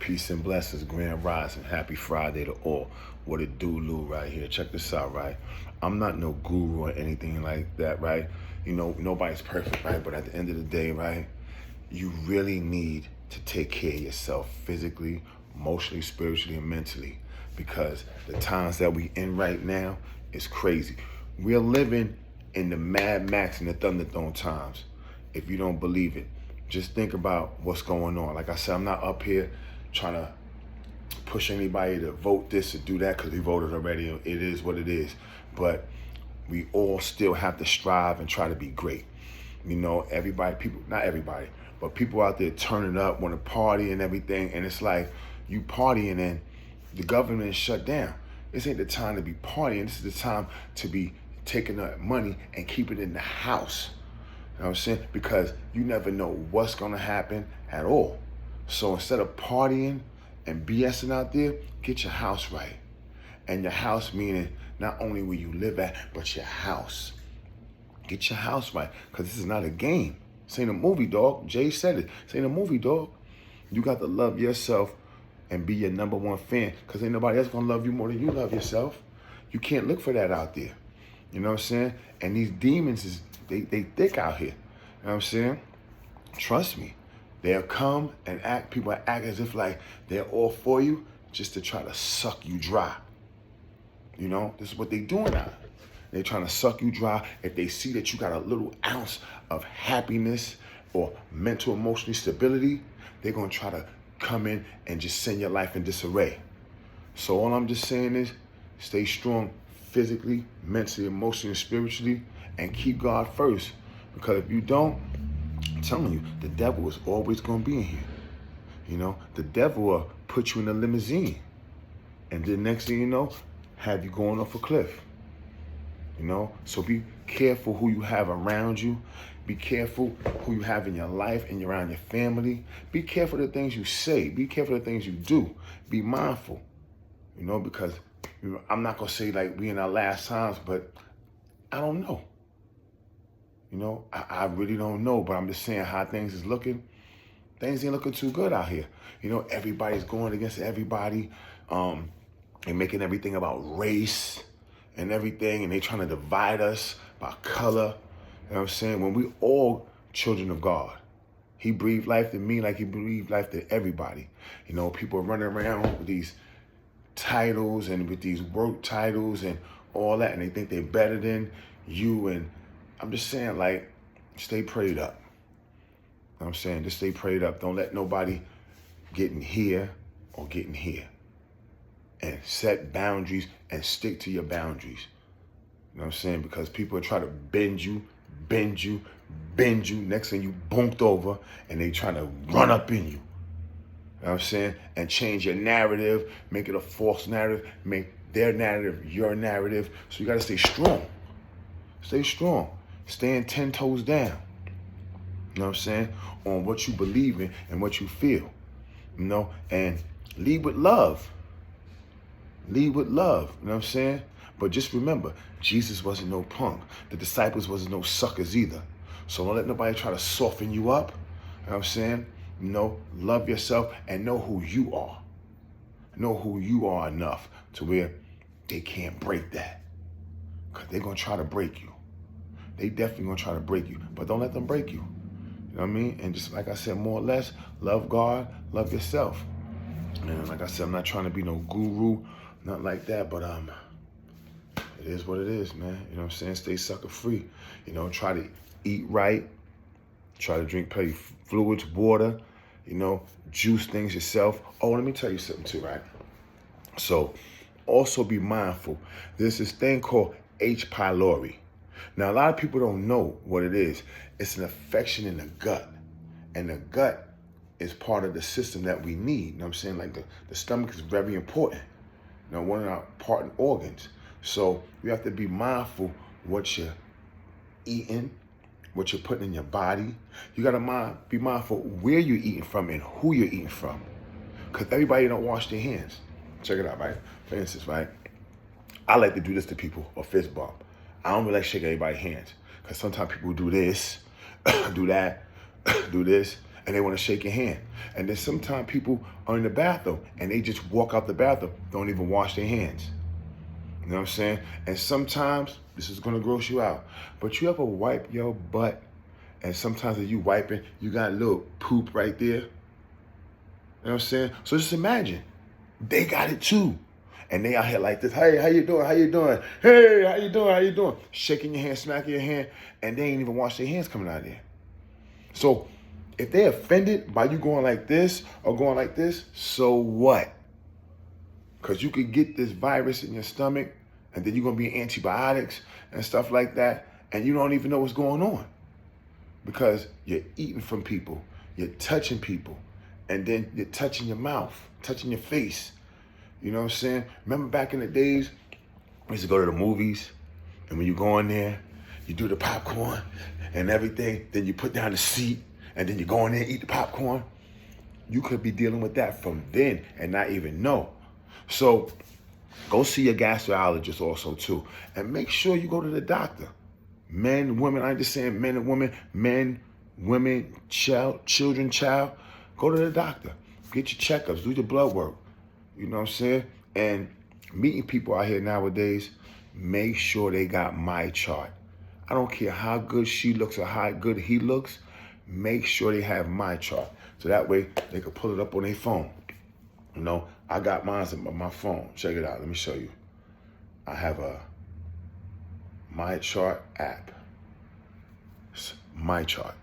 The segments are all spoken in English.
Peace and blessings, grand rising. Happy Friday to all. What it do, Lou, right here. Check this out, right? I'm not no guru or anything like that, right? You know, nobody's perfect, right? But at the end of the day, right, you really need to take care of yourself physically, emotionally, spiritually, and mentally. Because the times that we in right now is crazy. We're living in the Mad Max and the Thunderdome times. If you don't believe it, just think about what's going on. Like I said, I'm not up here trying to push anybody to vote this or do that because we voted already. It is what it is. But we all still have to strive and try to be great. You know, everybody, people, not everybody, but people out there turning up, want to party and everything. And it's like you partying and the government is shut down. This ain't the time to be partying. This is the time to be taking that money and keep it in the house. You know what I'm saying? Because you never know what's going to happen at all. So instead of partying and BSing out there, get your house right. And your house meaning not only where you live at, but your house. Get your house right, because this is not a game. This ain't a movie, dog. Jay said it. This ain't a movie, dog. You got to love yourself and be your number one fan, because ain't nobody else going to love you more than you love yourself. You can't look for that out there. You know what I'm saying? And these demons, they thick out here. You know what I'm saying? Trust me. They'll come and people act as if like they're all for you just to try to suck you dry. You know, this is what they doing now. They're trying to suck you dry. If they see that you got a little ounce of happiness or mental, emotional stability, they're going to try to come in and just send your life in disarray. So all I'm just saying is stay strong physically, mentally, emotionally, and spiritually, and keep God first. Because if you don't, I'm telling you, the devil is always going to be in here. You know, the devil will put you in a limousine. And then next thing you know, have you going off a cliff. You know, so be careful who you have around you. Be careful who you have in your life and around your family. Be careful of the things you say. Be careful of the things you do. Be mindful, you know, because I'm not going to say like we in our last times, but I don't know. You know, I really don't know, but I'm just saying how things is looking. Things ain't looking too good out here. You know, everybody's going against everybody. And making everything about race and everything, and they trying to divide us by color. You know what I'm saying? When we all children of God. He breathed life to me like he breathed life to everybody. You know, people are running around with these titles and with these work titles and all that, and they think they're better than you. And I'm just saying, like, stay prayed up. You know what I'm saying? Just stay prayed up. Don't let nobody get in here or get in here. And set boundaries and stick to your boundaries. You know what I'm saying? Because people try to bend you. Next thing you bumped over and they trying to run up in you. You know what I'm saying? And change your narrative, make it a false narrative, make their narrative your narrative. So you got to stay strong. Stay strong. Stand 10 toes down. You know what I'm saying? On what you believe in and what you feel. You know? And lead with love. Lead with love, you know what I'm saying? But just remember, Jesus wasn't no punk. The disciples wasn't no suckers either. So don't let nobody try to soften you up, you know what I'm saying? You know, love yourself and know who you are. Know who you are enough to where they can't break that. Because they're going to try to break you. They definitely going to try to break you. But don't let them break you. You know what I mean? And just like I said, more or less, love God, love yourself. And like I said, I'm not trying to be no guru, not like that, but it is what it is, man. You know what I'm saying? Stay sucker free. You know, try to eat right. Try to drink plenty of fluids, water, you know, juice things yourself. Oh, let me tell you something too, right? So also be mindful. There's this thing called H. pylori. Now, a lot of people don't know what it is. It's an infection in the gut. And the gut is part of the system that we need. You know what I'm saying? Like the stomach is very important. You know, one of our important organs. So you have to be mindful what you're eating, what you're putting in your body. You got to be mindful where you're eating from and who you're eating from. Because everybody don't wash their hands. Check it out, right? For instance, right? I like to do this to people, a fist bump. I don't really like shaking everybody's hands. Because sometimes people do this, do that, do this, and they want to shake your hand. And then sometimes people are in the bathroom and they just walk out the bathroom, don't even wash their hands. You know what I'm saying? And sometimes, this is going to gross you out, but you ever wipe your butt and sometimes if you wiping, you got a little poop right there? You know what I'm saying? So just imagine, they got it too. And they out here like this, hey, how you doing, how you doing? Hey, how you doing, how you doing? Shaking your hand, smacking your hand, and they ain't even wash their hands coming out of there. So if they're offended by you going like this or going like this, so what? Because you could get this virus in your stomach and then you're going to be antibiotics and stuff like that, and you don't even know what's going on because you're eating from people, you're touching people, and then you're touching your mouth, touching your face. You know what I'm saying? Remember back in the days, we used to go to the movies, and when you go in there, you do the popcorn and everything, then you put down the seat, and then you go in there and eat the popcorn. You could be dealing with that from then and not even know. So go see your gastroenterologist also too. And make sure you go to the doctor. Men, women, I ain't just saying men and women, men, women, children, child. Go to the doctor. Get your checkups, do your blood work. You know what I'm saying? And meeting people out here nowadays, make sure they got MyChart. I don't care how good she looks or how good he looks, make sure they have MyChart. So that way they can pull it up on their phone. You know, I got mine on my phone. Check it out. Let me show you. I have a MyChart app. It's MyChart.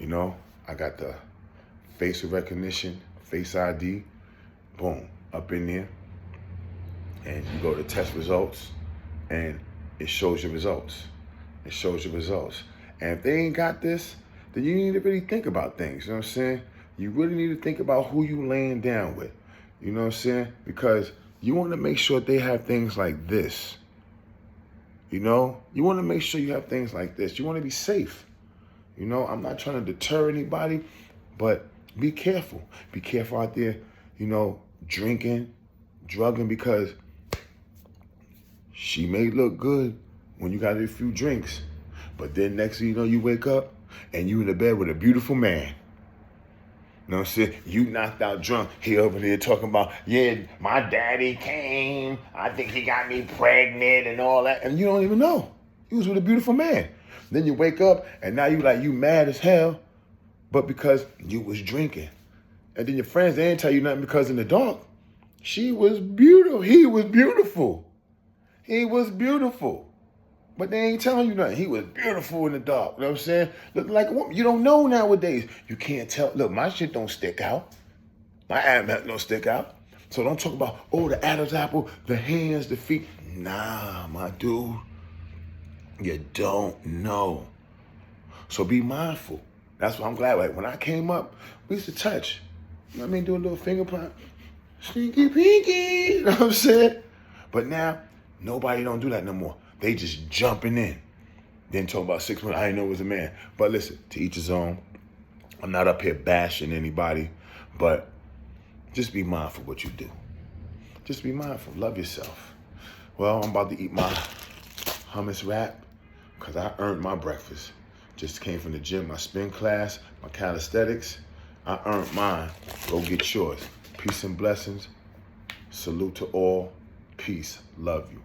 You know, I got the facial recognition, Face ID. Boom, up in there. And you go to test results and it shows your results. It shows your results. And if they ain't got this, then you need to really think about things. You know what I'm saying? You really need to think about who you laying down with. You know what I'm saying? Because you want to make sure they have things like this. You know? You want to make sure you have things like this. You want to be safe. You know, I'm not trying to deter anybody, but be careful. Be careful out there, you know, drinking, drugging, because she may look good when you got a few drinks, but then next thing you know, you wake up and you in the bed with a beautiful man. You know what I'm saying? You knocked out drunk. He over there talking about, yeah, my daddy came. I think he got me pregnant and all that. And you don't even know. He was with a beautiful man. Then you wake up and now you mad as hell, but because you was drinking. And then your friends, they ain't tell you nothing because in the dark, she was beautiful. He was beautiful. He was beautiful. But they ain't telling you nothing. He was beautiful in the dark. You know what I'm saying? Looking like a woman. You don't know nowadays. You can't tell. Look, my shit don't stick out. My Adam's don't stick out. So don't talk about, oh, the Adam's apple, the hands, the feet. Nah, my dude. You don't know. So be mindful. That's why I'm glad. Like when I came up, we used to touch. You know what I mean? Do a little finger pop. Stinky pinky. You know what I'm saying? But now, nobody don't do that no more. They just jumping in. Then talk about 6 months, I didn't know it was a man. But listen, to each his own. I'm not up here bashing anybody, but just be mindful what you do. Just be mindful. Love yourself. Well, I'm about to eat my hummus wrap because I earned my breakfast. Just came from the gym, my spin class, my calisthenics. I earned mine. Go get yours. Peace and blessings. Salute to all. Peace. Love you.